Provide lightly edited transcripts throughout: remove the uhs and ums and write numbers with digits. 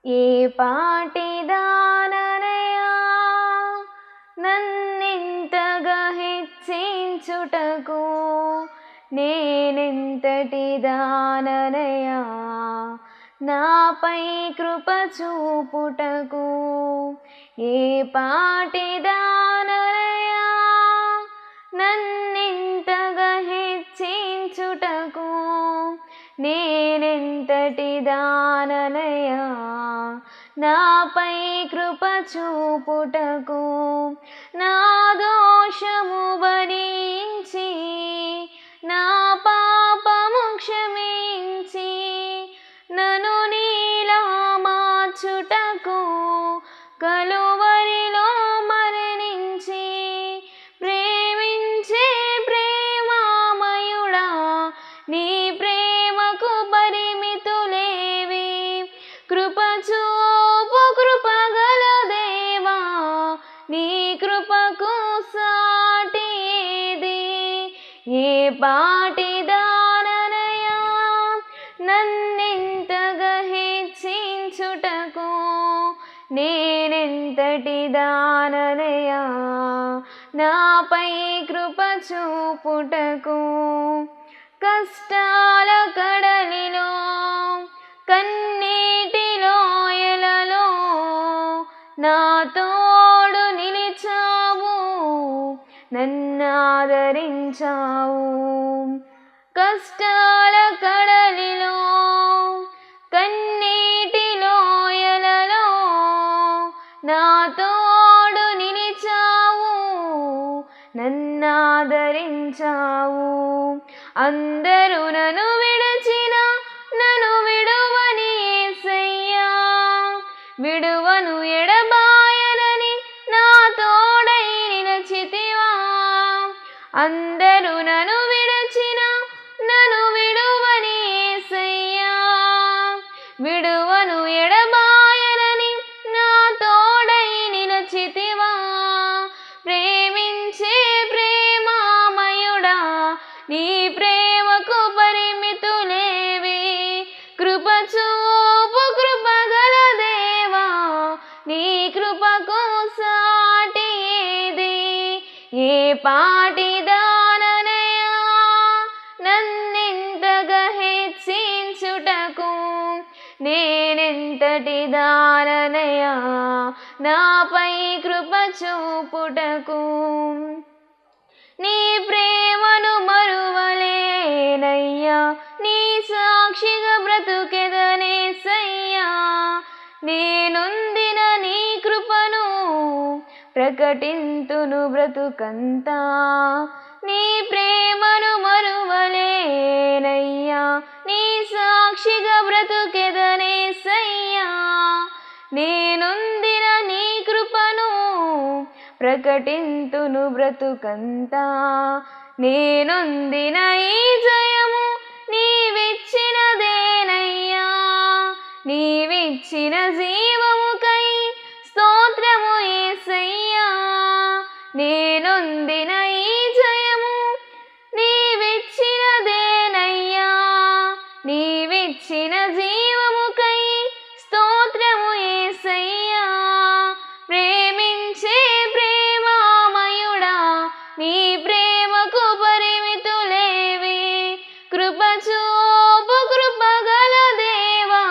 ఏ పాటిదాననయా నన్నింతగా హెచ్చించుటకు, నేనెంతటి దాననయా నాపై కృప చూపుటకు. ఏ పాటిదాననయా నన్నింతగా హెచ్చించుటకు, నేనెంతటి దాననయా నాపై కృప చూపుటకు. నా దోషము భరించి నా పాపము క్షమించి నన్ను నీలా మార్చుటకు, కలువరిలో మరణించి ప్రేమించే ప్రేమామయుడా, నీ ప్రేమకు పరిమితులేవి. కృప చూపు కృపగల దేవా, నీ కృపకు సాటి ఏది. ఏ పాటిదాననయా నన్నింతగా హెచ్చించుటకు, నేనెంతటి దాననయా నాపై కృప చూపుటకు. కష్టాల కడలిలో కన్నీటి లోయలలో నా తోడు నిలిచావు, నన్నాదరించావు. కష్టాల కడలిలో కన్నీటి లోయలలో నా తోడు నిలిచావు, నన్నాదరించావు. అందరూ నన్ను విడచిన నన్ను విడువని యేసయ్యా, విడువను ఎడబాయనని నా తోడై నిలచితివా. అందరూ నన్ను విడచిన నన్ను విడువని యేసయ్యా, విడువను ఎడబాయనని నా తోడై నిలచితివా. ప్రేమించే ప్రేమామయుడా, నీ ప్రేమకు పరిమితులేవి. కృప చూపు కృపగల దేవా, నీ కృపకు సాటి ఏది. ఏ పాటిదాననయా నన్నింతగా హెచ్చించుటకు, నేనెంతటి దాననయా నాపై కృప చూపుటకు. నీ ప్రేమను మరువలేనయ్యా, నీ సాక్షిగా బ్రతుకెదనేసయ్యా. నేనొందిన నీ కృపను ప్రకటింతును బ్రతుకంతా. నీ ప్రేమను మరువలేనయ్యా, నీ సాక్షిగా బ్రతుకెదనేసయ్యా. నేనొందిన నీ కృపను ప్రకటింతును బ్రతుకంతా. నేనొందిన ఈ జయము నీవిచ్చినదేనయ్యా, నీవిచ్చిన జీవముకై స్తోత్రము యేసయ్యా. నేనొందిన ఈ జయము నీవిచ్చినదేనయ్యా, నీవిచ్చిన జీవముకై స్తోత్రము యేసయ్యా. ప్రేమించే ప్రేమామయుడా, నీ ప్రేమకు పరిమితులేవి. కృప చూపు కృపగల దేవా,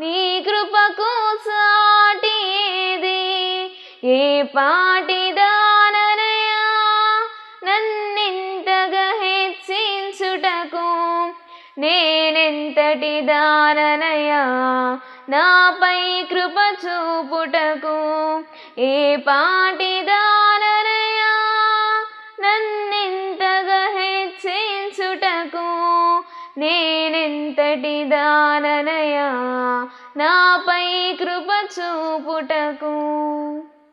నీ కృపకు సాటి ఏది. ఏ పాటిదాననయా నన్నింతగా హెచ్చించుటకు, నేనెంతటి దాననయా నాపై కృప చూపుటకు. ఏ పాటిదాననయా నన్నింతగా హెచ్చించుటకు, నేనెంతటి దాననయా నాపై కృప చూపుటకు.